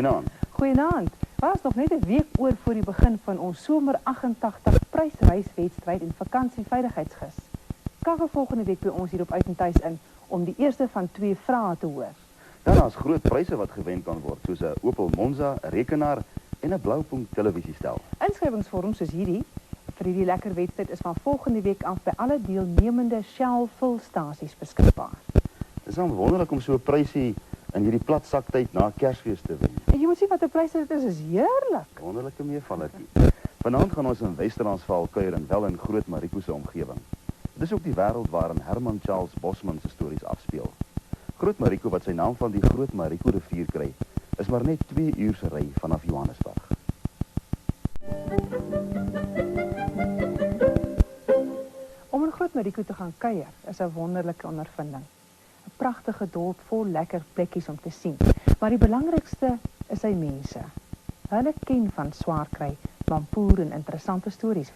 Goeienaand. Goeienaand. Was nog net 'n week oor voor die begin van ons somer 88 prysreiswedstryd en vakansieveiligheidsgis. Skakel volgende week by ons hier op Uitentuis in om die eerste van 2 vrae te hoor. Dan is groot pryse wat gewen kan word, soos 'n Opel Monza, 'n rekenaar en 'n Blaupunkt televisiestel. Inskrywingsvorms soos hierdie vir hierdie lekker wedstryd is van volgende week af by alle deelnemende Shell vulstasies beskikbaar. Dit is dan wonderlik om so 'n prysie in hierdie plat saktyd na Kersfees te wen. En jy moet sien wat 'n pryse dit is heerlik. Wonderlike meevallertjie. Vanaand gaan ons in Wes-Transvaal kuier en wel in Groot Marico se omgewing. Dit is ook die wêreld waarin Herman Charles Bosman se stories afspeel. Groot Marico, wat sy naam van die Groot Marico rivier kry, is maar net 2 uur se ry vanaf Johannesburg. Om in Groot Marico te gaan kuier is 'n wonderlike ondervinding. 'n Pragtige dorp vol lekker plekkies om te sien. Maar die belangrikste is sy mense. Hulle ken van swaar kry, mampoer en interessante stories.